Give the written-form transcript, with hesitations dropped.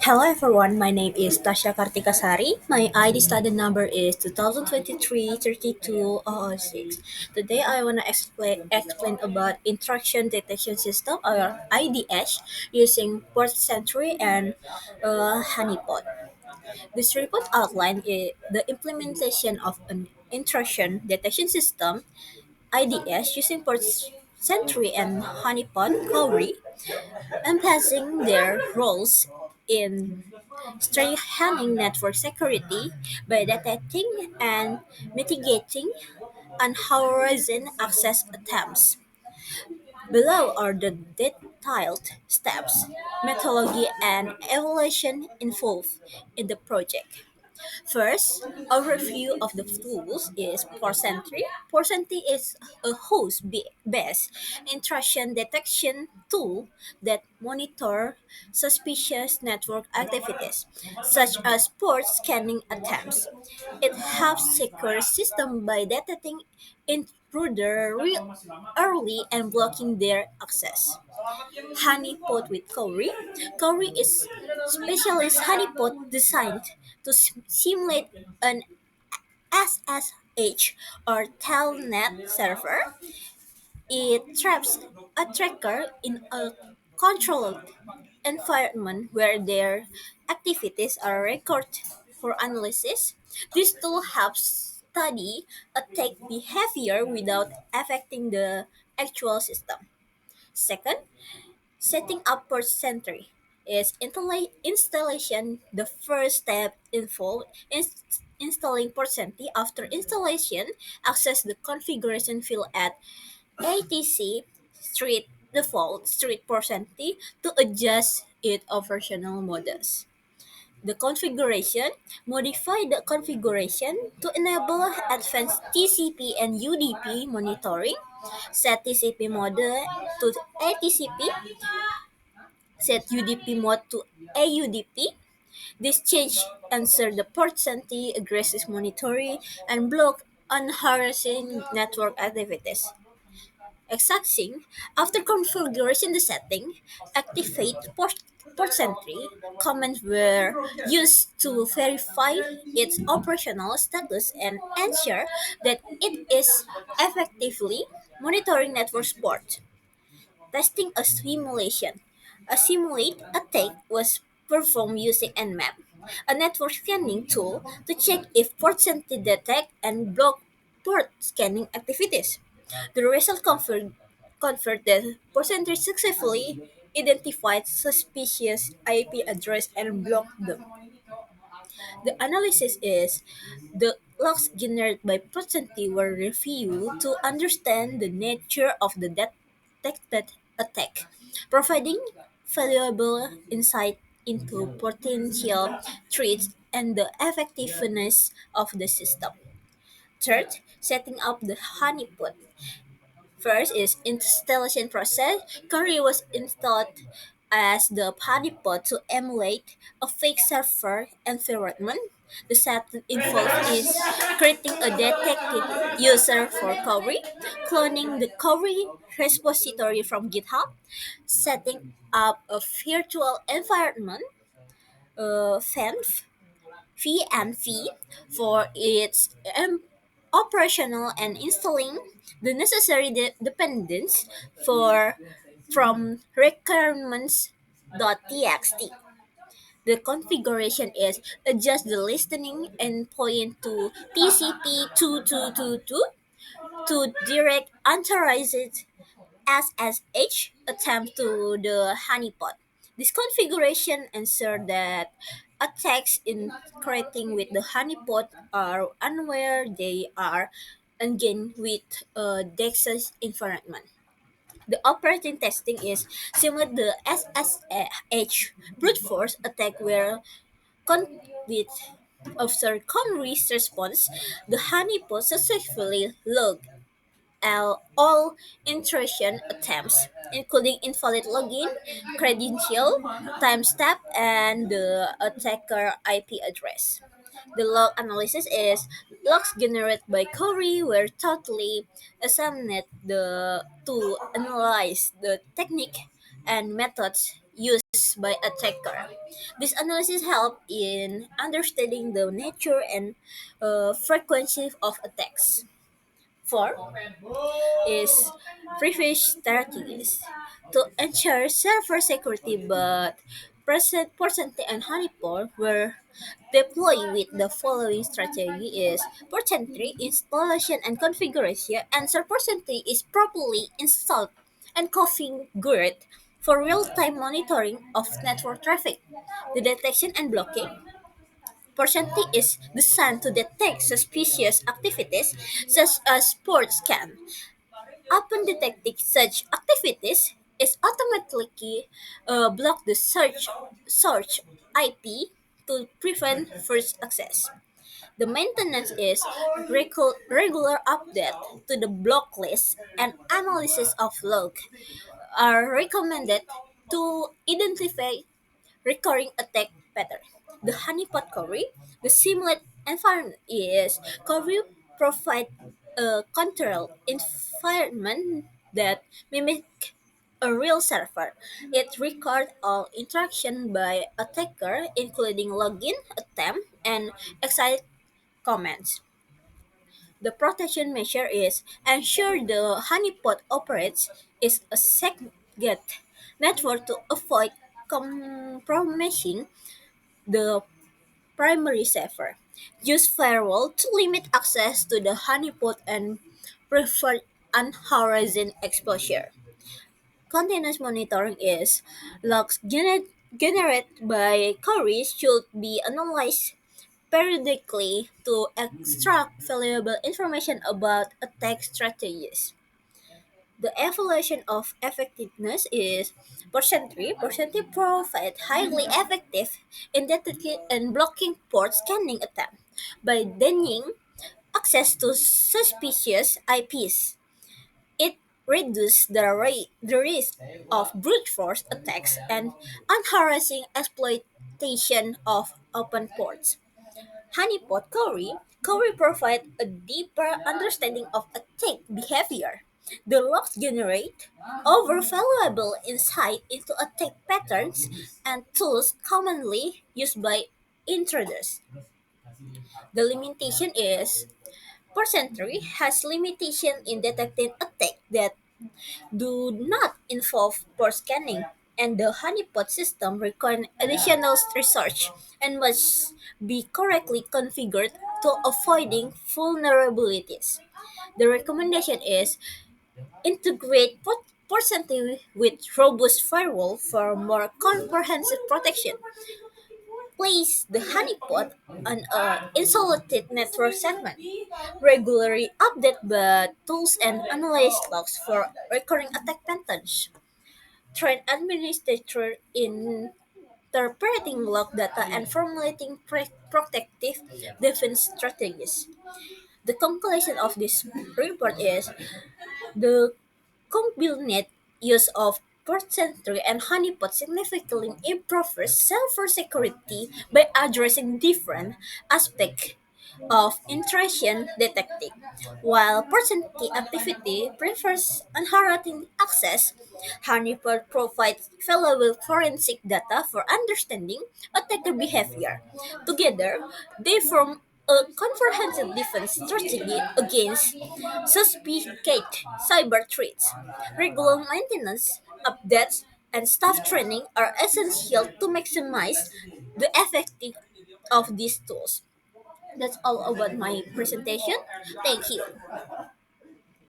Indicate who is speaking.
Speaker 1: Hello everyone, my name is Tasha Kartika Sari. My ID student number is 2023-32006. Today I want to explain about interaction detection system or IDH using port century and honeypot. This report outline the implementation of an interaction detection system IDS using port century and honeypot cowrie, emphasizing their roles in strengthening network security by detecting and mitigating unauthorized access attempts. Below are the detailed steps, methodology, and evaluation involved in the project. First, overview of the tools is Porcentry. Porcentry is a host-based intrusion detection tool that monitor suspicious network activities, such as port scanning attempts. It helps secure system by detecting intruder early and blocking their access. Honeypot with Cowrie. Cowrie is specialist honeypot designed to simulate an SSH or telnet server. It traps a tracker in a controlled environment where their activities are recorded for analysis. This tool helps study attack behavior without affecting the actual system. Second, setting up port century is installation. The first step involved installing port century. After installation, access the configuration field at ATC street default street port century to adjust its operational modes. The configuration, modify the configuration to enable advanced TCP and UDP monitoring. Set TCP mode to ATCP, set UDP mode to AUDP. This change ensure the port century aggressive monitoring and block unharassing network activities. Exacting, after configuration the setting, activate port century commands were used to verify its operational status and ensure that it is effectively monitoring network support. Testing a simulation. A simulate attack was performed using Nmap, a network scanning tool to check if port entry detect and block port scanning activities. The result confirmed that port entry successfully identified suspicious IP address and blocked them. The analysis is the logs generated by Pocenti were reviewed to understand the nature of the detected attack, providing valuable insight into potential threats and the effectiveness of the system. Third, setting up the honeypot. First is installation process. Curry was installed as the honeypot to emulate a fake server environment. The step involved is creating a detected user for Curry, cloning the Curry repository from GitHub, setting up a virtual environment, FENF, VNV for its operational and installing the necessary dependence for from requirements.txt. The configuration is adjust the listening endpoint to TCP/2222 to direct authorized SSH attempt to the honeypot. This configuration ensures that attacks in creating with the honeypot are unaware they are engaged with a Dex's environment. The operating testing is similar to the SSH brute force attack where with officer Conry's response, the honeypot successfully logged all intrusion attempts, including invalid login, credential, timestamp, and the attacker IP address. The log analysis is logs generated by Corey were totally examined to analyze the technique and methods used by a attacker. This analysis helps in understanding the nature and frequency of attacks. Four is preface strategies. To ensure server security, but present Porcenti and Honeypot were deployed with the following strategy is Porcentry installation and configuration, and Porcentry is properly installed and configured for real-time monitoring of network traffic, the detection and blocking. Porcentry is designed to detect suspicious activities such as port scan. Upon detecting such activities, it automatically block the search IP to prevent first access. The maintenance is regular update to the block list and analysis of log are recommended to identify recurring attack pattern. The honeypot query, the simulate environment is query provide a control environment that mimic a real server. It records all interaction by attacker, including login, attempt, and exit comments. The protection measure is ensure the honeypot operates is a segment network to avoid compromising the primary server. Use firewall to limit access to the honeypot and prefer unhorizon exposure. Continuous monitoring is logs generated by queries should be analyzed periodically to extract valuable information about attack strategies. The evaluation of effectiveness is percentage provide highly effective in detecting and blocking port scanning attempt by denying access to suspicious IPs. It reduces the risk of brute force attacks and unharassing exploitation of open ports. Honeypot Curry provides a deeper understanding of attack behavior. The logs generate over valuable insight into attack patterns and tools commonly used by intruders. The limitation is Percentry has limitation in detecting attack that do not involve port scanning, and the honeypot system requires additional research and must be correctly configured to avoiding vulnerabilities. The recommendation is integrate percentage with robust firewall for more comprehensive protection. Place the honeypot on a insulated network segment. Regularly update the tools and analyze logs for recurring attack patterns. Train administrator in interpreting log data and formulating protective defense strategies. The conclusion of this report is the combined use of port sentry and honeypot significantly improves server security by addressing different aspects of intrusion detecting. While port activity prefers unheralded access, honeypot provides valuable forensic data for understanding attacker behavior. Together, they form a comprehensive defense strategy against sophisticated cyber threats. Regular maintenance, updates, and staff training are essential to maximize the effectiveness of these tools. That's all about my presentation. Thank you.